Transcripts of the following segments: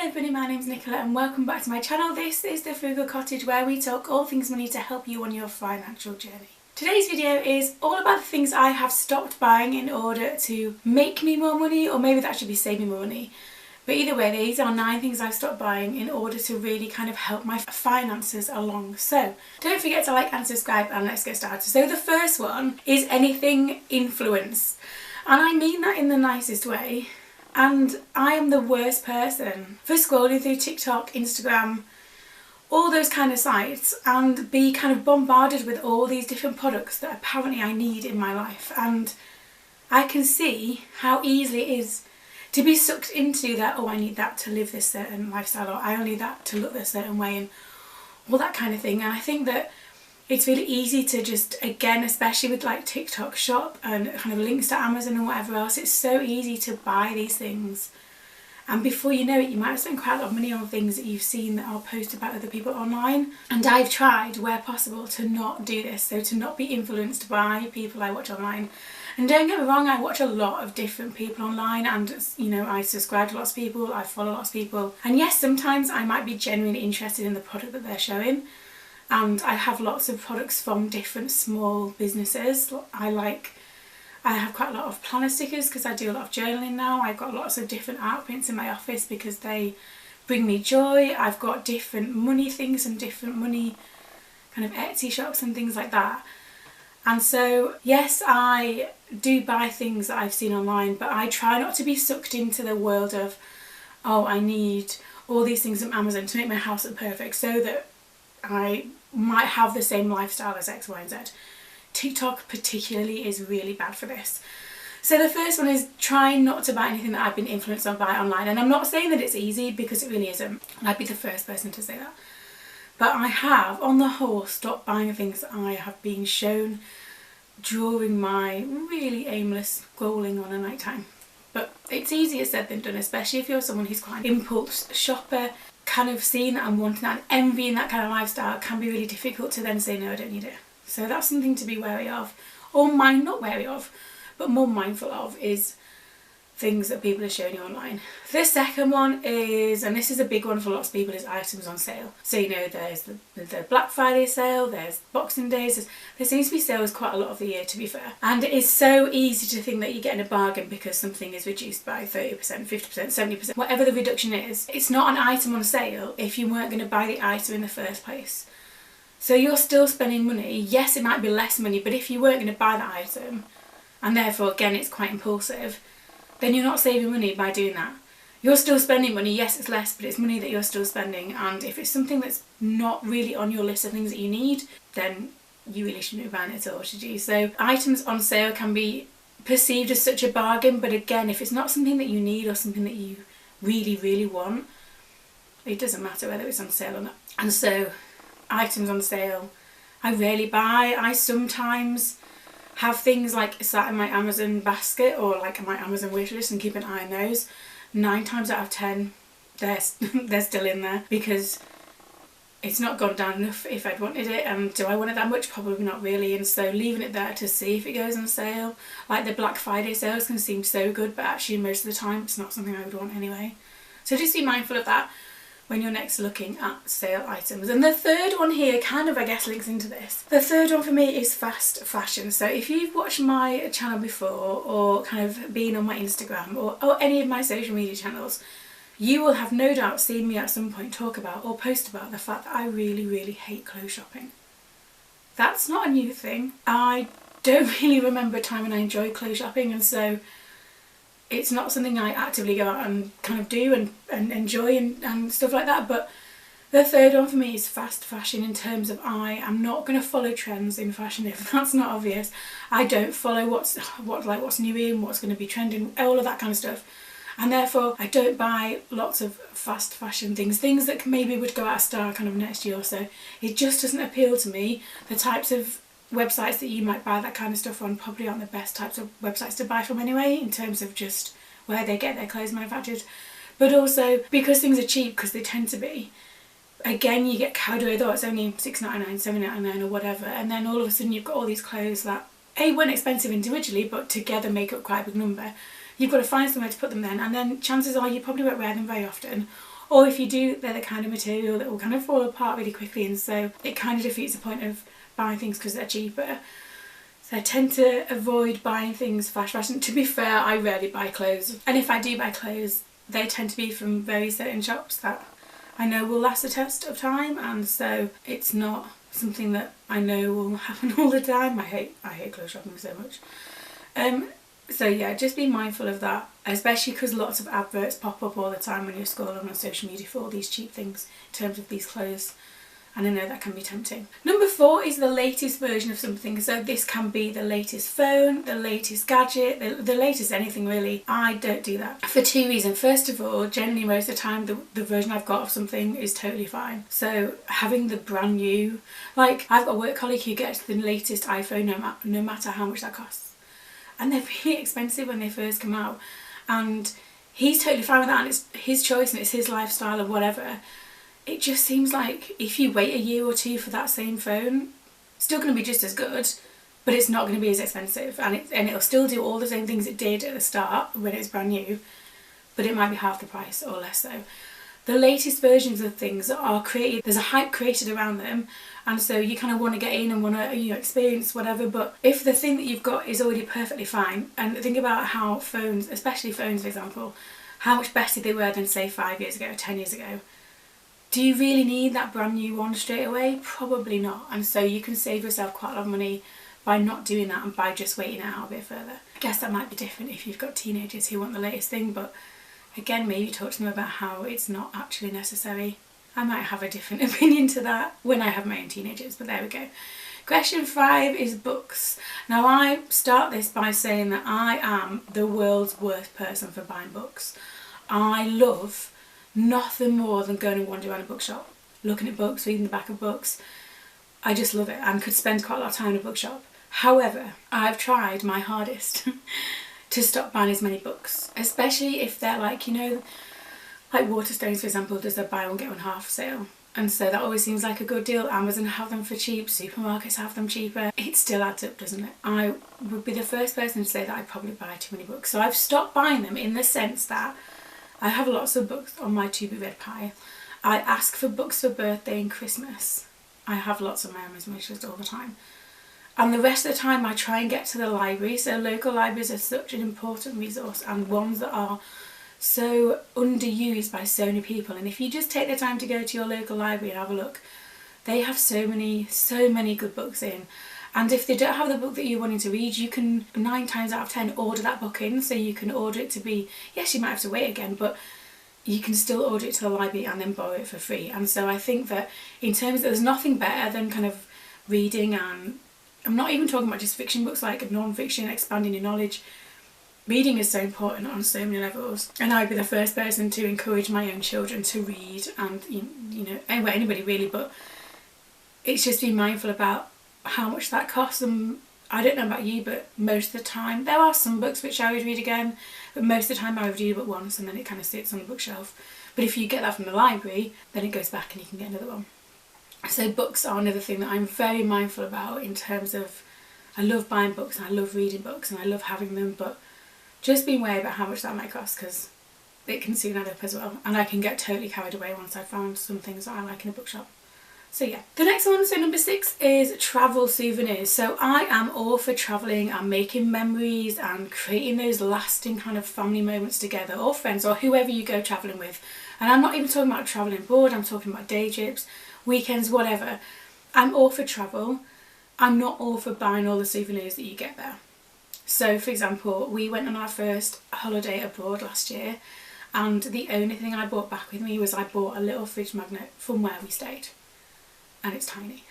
Hello everybody, my name's Nicola and welcome back to my channel. This is the Frugal Cottage, where we talk all things money to help you on your financial journey. Today's video is all about the things I have stopped buying in order to make me more money, or maybe that should be save me more money. But either way, these are 9 things I've stopped buying in order to really kind of help my finances along. So don't forget to like and subscribe, and let's get started. So the first one is anything influence. And I mean that in the nicest way. And I am the worst person for scrolling through TikTok, Instagram, all those kind of sites and be kind of bombarded with all these different products that apparently I need in my life. And I can see how easily it is to be sucked into that, oh, I need that to live this certain lifestyle, or I only need that to look this certain way, and all that kind of thing. And I think that it's really easy to just, again, especially with like TikTok shop and kind of links to Amazon and whatever else, it's so easy to buy these things. And before you know it, you might have spent quite a lot of money on things that you've seen that are posted by other people online. And I've tried, where possible, to not do this, so to not be influenced by people I watch online. And don't get me wrong, I watch a lot of different people online, and you know, I subscribe to lots of people, I follow lots of people. And yes, sometimes I might be genuinely interested in the product that they're showing. And I have lots of products from different small businesses. I have quite a lot of planner stickers because I do a lot of journaling now. I've got lots of different art prints in my office because they bring me joy. I've got different money things and different money kind of Etsy shops and things like that. And so yes, I do buy things that I've seen online, but I try not to be sucked into the world of, oh, I need all these things from Amazon to make my house look perfect so that I might have the same lifestyle as X, Y and Z. TikTok particularly is really bad for this. So the first one is try not to buy anything that I've been influenced on by online. And I'm not saying that it's easy, because it really isn't. I'd be the first person to say that. But I have, on the whole, stopped buying things that I have been shown during my really aimless scrolling on a night time. But it's easier said than done, especially if you're someone who's quite an impulse shopper. Kind of seeing that and wanting that and envying that kind of lifestyle can be really difficult to then say, no, I don't need it. So that's something to be wary of, or not wary of, but more mindful of, is things that people are showing you online. The second one is, and this is a big one for lots of people, is items on sale. So you know, there's the Black Friday sale, there's Boxing Days, there seems to be sales quite a lot of the year, to be fair. And it is so easy to think that you're getting a bargain because something is reduced by 30%, 50%, 70%, whatever the reduction is. It's not an item on sale if you weren't going to buy the item in the first place. So you're still spending money. Yes, it might be less money, but if you weren't going to buy that item, and therefore again it's quite impulsive, then you're not saving money by doing that. You're still spending money. Yes, it's less, but it's money that you're still spending. And if it's something that's not really on your list of things that you need, then you really shouldn't be buying it at all, should you? So items on sale can be perceived as such a bargain, but again, if it's not something that you need or something that you really, really want, it doesn't matter whether it's on sale or not. And so items on sale, I rarely buy. I sometimes have things like sat in my Amazon basket or like my Amazon wish list and keep an eye on those. 9 times out of 10 they're still in there because it's not gone down enough if I'd wanted it. And do I want it that much? Probably not really. And so leaving it there to see if it goes on sale. Like the Black Friday sales can seem so good, but actually most of the time it's not something I would want anyway. So just be mindful of that when you're next looking at sale items. And the third one here kind of, I guess, links into this. The third one for me is fast fashion. So if you've watched my channel before, or kind of been on my Instagram or any of my social media channels, you will have no doubt seen me at some point talk about or post about the fact that I really, really hate clothes shopping. That's not a new thing. I don't really remember a time when I enjoyed clothes shopping, and so it's not something I actively go out and kind of do and enjoy and stuff like that. But the third one for me is fast fashion, in terms of I am not going to follow trends in fashion, if that's not obvious. I don't follow what's new in, what's going to be trending, all of that kind of stuff. And therefore I don't buy lots of fast fashion things that maybe would go out of style kind of next year or so. It just doesn't appeal to me. The types of websites that you might buy that kind of stuff on probably aren't the best types of websites to buy from anyway, in terms of just where they get their clothes manufactured. But also because things are cheap, because they tend to be, again, you get carried away, though it's only £6.99, £7.99 or whatever, and then all of a sudden you've got all these clothes that weren't expensive individually but together make up quite a big number. You've got to find somewhere to put them then, and then chances are you probably won't wear them very often, or if you do, they're the kind of material that will kind of fall apart really quickly, and so it kind of defeats the point of buying things because they're cheaper. So I tend to avoid buying things fast fashion. To be fair, I rarely buy clothes, and if I do buy clothes, they tend to be from very certain shops that I know will last the test of time, and so it's not something that I know will happen all the time. I hate clothes shopping so much. So yeah, just be mindful of that, especially because lots of adverts pop up all the time when you're scrolling on social media for all these cheap things in terms of these clothes, and I know that can be tempting. Number 4 is the latest version of something. So this can be the latest phone, the latest gadget, the latest anything really. I don't do that for 2 reasons. First of all, generally most of the time the version I've got of something is totally fine. So having the brand new, like I've got a work colleague who gets the latest iPhone no matter how much that costs. And they're really expensive when they first come out. And he's totally fine with that, and it's his choice and it's his lifestyle or whatever. It just seems like if you wait a year or two for that same phone, it's still going to be just as good, but it's not going to be as expensive, and it'll still do all the same things it did at the start when it was brand new, but it might be half the price or less so. The latest versions of things are created, there's a hype created around them, and so you kind of want to get in and want to experience whatever. But if the thing that you've got is already perfectly fine, and think about how phones, especially phones for example, how much better they were than say 5 years ago, 10 years ago. Do you really need that brand new one straight away? Probably not. And so you can save yourself quite a lot of money by not doing that and by just waiting it out a bit further. I guess that might be different if you've got teenagers who want the latest thing, but again, maybe talk to them about how it's not actually necessary. I might have a different opinion to that when I have my own teenagers, but there we go. Question 5 is books. Now I start this by saying that I am the world's worst person for buying books. I love nothing more than going and wandering around a bookshop, looking at books, reading the back of books. I just love it and could spend quite a lot of time in a bookshop. However, I've tried my hardest to stop buying as many books, especially if they're like, like Waterstones for example does a buy one get one half sale, and so that always seems like a good deal. Amazon have them for cheap, supermarkets have them cheaper. It still adds up, doesn't it? I would be the first person to say that I probably buy too many books, so I've stopped buying them in the sense that I have lots of books on my to be read pile. I ask for books for birthday and Christmas. I have lots on my Amazon wish list all the time. And the rest of the time I try and get to the library. So local libraries are such an important resource, and ones that are so underused by so many people. And if you just take the time to go to your local library and have a look, they have so many good books in. And if they don't have the book that you're wanting to read, you can 9 times out of 10 order that book in. So you can order it to be, yes, you might have to wait again, but you can still order it to the library and then borrow it for free. And so I think that in terms of, there's nothing better than kind of reading, and I'm not even talking about just fiction books, like non-fiction, expanding your knowledge. Reading is so important on so many levels, and I'd be the first person to encourage my own children to read, and anybody really, but it's just being mindful about how much that costs. And I don't know about you, but most of the time there are some books which I would read again, but most of the time I would read a book once and then it kind of sits on the bookshelf. But if you get that from the library, then it goes back and you can get another one. So books are another thing that I'm very mindful about in terms of, I love buying books and I love reading books and I love having them, but just being aware about how much that might cost, because it can soon add up as well, and I can get totally carried away once I've found some things that I like in a bookshop. So yeah. The next one, so number 6, is travel souvenirs. So I am all for travelling and making memories and creating those lasting kind of family moments together, or friends, or whoever you go travelling with. And I'm not even talking about travelling abroad, I'm talking about day trips, weekends, whatever. I'm all for travel. I'm not all for buying all the souvenirs that you get there. So for example, we went on our first holiday abroad last year, and the only thing I brought back with me was I bought a little fridge magnet from where we stayed. And it's tiny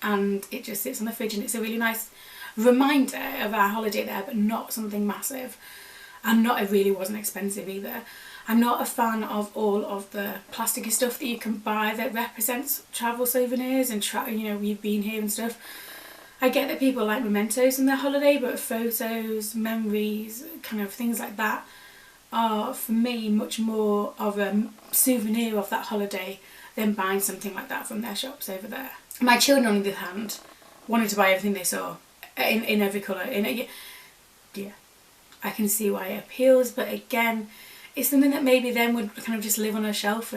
and it just sits on the fridge, and it's a really nice reminder of our holiday there, but not something massive, and it really wasn't expensive either. I'm not a fan of all of the plasticky stuff that you can buy that represents travel souvenirs and we've been here and stuff. I get that people like mementos in their holiday, but photos, memories, kind of things like that are for me much more of a souvenir of that holiday than buying something like that from their shops over there. My children, on the other hand, wanted to buy everything they saw in every colour. Yeah, I can see why it appeals, but again, it's something that maybe then would kind of just live on a shelf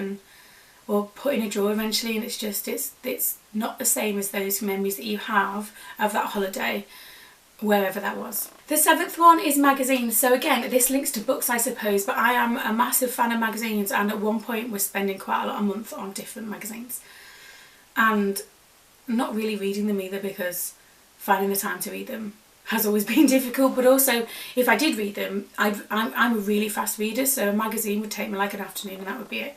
or put in a drawer eventually, and it's not the same as those memories that you have of that holiday, wherever that was. The 7th one is magazines. So again, this links to books, I suppose, but I am a massive fan of magazines, and at one point was spending quite a lot a month on different magazines and not really reading them either, because finding the time to read them has always been difficult. But also, if I did read them, I'm a really fast reader, so a magazine would take me like an afternoon and that would be it.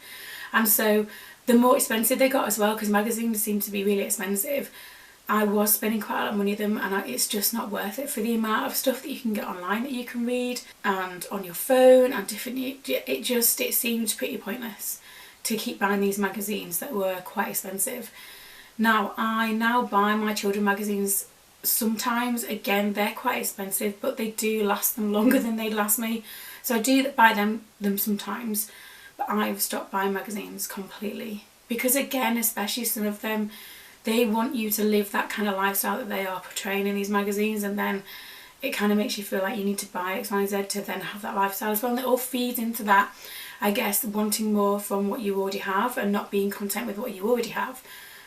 And so the more expensive they got as well, because magazines seem to be really expensive, I was spending quite a lot of money on them, and it's just not worth it for the amount of stuff that you can get online that you can read and on your phone and different. It seemed pretty pointless to keep buying these magazines that were quite expensive. Now I buy my children magazines sometimes. Again, they're quite expensive, but they do last them longer than they'd last me, so I do buy them sometimes. But I've stopped buying magazines completely, because again, especially some of them, they want you to live that kind of lifestyle that they are portraying in these magazines, and then it kind of makes you feel like you need to buy X, Y, Z to then have that lifestyle as well. And it all feeds into that, I guess, wanting more from what you already have and not being content with what you already have.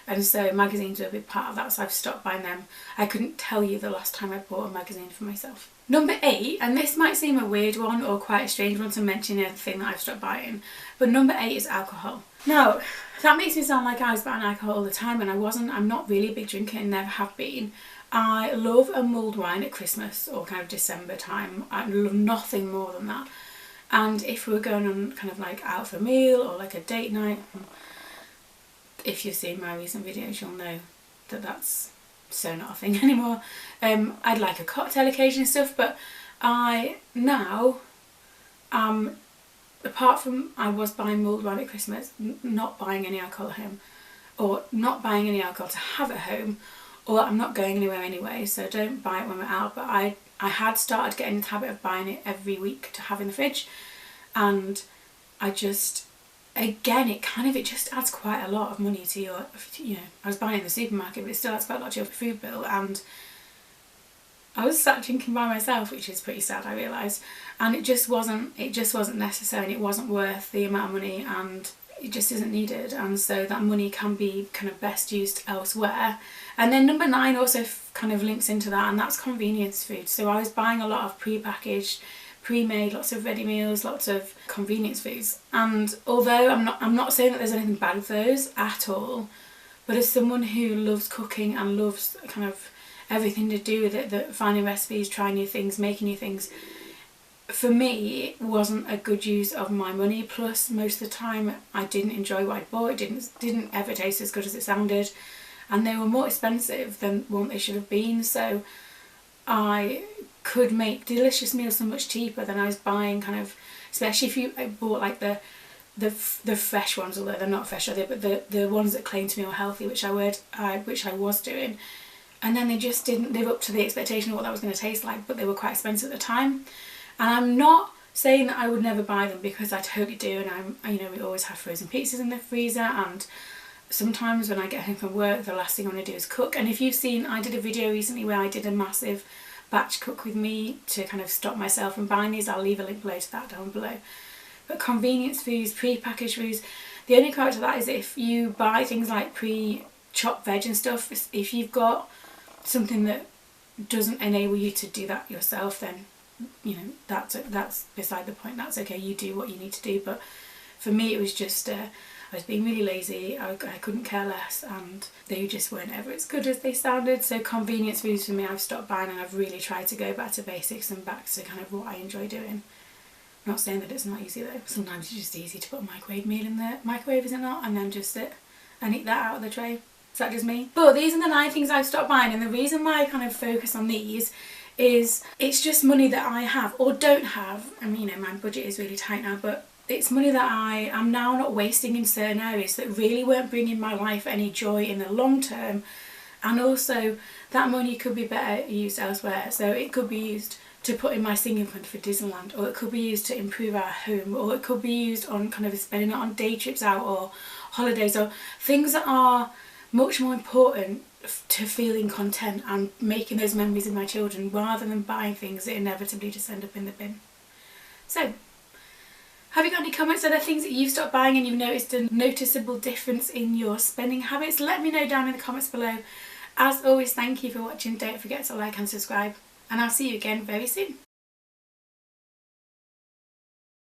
And so magazines are a big part of that, so I've stopped buying them. I couldn't tell you the last time I bought a magazine for myself. Number 8, and this might seem a weird one or quite a strange one to mention in a thing that I've stopped buying, but number 8 is alcohol. Now, that makes me sound like I was buying alcohol all the time, and I wasn't. I'm not really a big drinker and never have been. I love a mulled wine at Christmas or kind of December time. I love nothing more than that. And if we were going on kind of like out for a meal or like a date night, if you've seen my recent videos, you'll know that that's so not a thing anymore. I'd like a cocktail occasion and stuff, but I now apart from I was buying mulled wine at Christmas, not buying any alcohol at home, or not buying any alcohol to have at home, or I'm not going anywhere anyway, so don't buy it when we're out. But I had started getting the habit of buying it every week to have in the fridge, and I just, again, it just adds quite a lot of money to your, I was buying it in the supermarket, but it still adds quite a lot to your food bill. And I was sat drinking by myself, which is pretty sad, I realise, and it just wasn't necessary, and it wasn't worth the amount of money, and it just isn't needed. And so that money can be kind of best used elsewhere. And then number 9 also kind of links into that, and that's convenience food. So I was buying a lot of pre-packaged, pre-made, lots of ready meals, lots of convenience foods. And although I'm not saying that there's anything bad with those at all, but as someone who loves cooking and loves kind of everything to do with it, that finding recipes, trying new things, making new things, for me it wasn't a good use of my money. Plus, most of the time I didn't enjoy what I bought. It didn't ever taste as good as it sounded, and they were more expensive than what they should have been. So I could make delicious meals so much cheaper than I was buying, kind of, especially if I bought like the fresh ones, although they're not fresh, are they? But the ones that claim to me were healthy, which I was doing. And then they just didn't live up to the expectation of what that was going to taste like, but they were quite expensive at the time. And I'm not saying that I would never buy them, because I totally do, and we always have frozen pizzas in the freezer, and sometimes when I get home from work, the last thing I want to do is cook. And if you've seen, I did a video recently where I did a massive batch cook with me to kind of stop myself from buying these. I'll leave a link below to that down below. But convenience foods, pre-packaged foods, the only crowd to that is if you buy things like pre-chopped veg and stuff. If you've got something that doesn't enable you to do that yourself, then that's beside the point. That's okay, you do what you need to do. But for me, it was just I was being really lazy. I couldn't care less, and they just weren't ever as good as they sounded. So convenience foods for me, I've stopped buying, and I've really tried to go back to basics and back to kind of what I enjoy doing. I'm not saying that it's not easy though. Sometimes it's just easy to put a microwave meal in the microwave, is it not? And then just sit and eat that out of the tray. Is that just me? But these are the 9 things I've stopped buying, and the reason why I kind of focus on these is it's just money that I have or don't have. I mean, my budget is really tight now, but it's money that I am now not wasting in certain areas that really weren't bringing my life any joy in the long term. And also that money could be better used elsewhere. So it could be used to put in my singing fund for Disneyland, or it could be used to improve our home, or it could be used on kind of spending it on day trips out or holidays, or things that are much more important to feeling content and making those memories with my children, rather than buying things that inevitably just end up in the bin. So Have you got any comments? Are there things that you've stopped buying and you've noticed a noticeable difference in your spending habits? Let me know down in the comments below. As always, thank you for watching. Don't forget to like and subscribe, and I'll see you again very soon.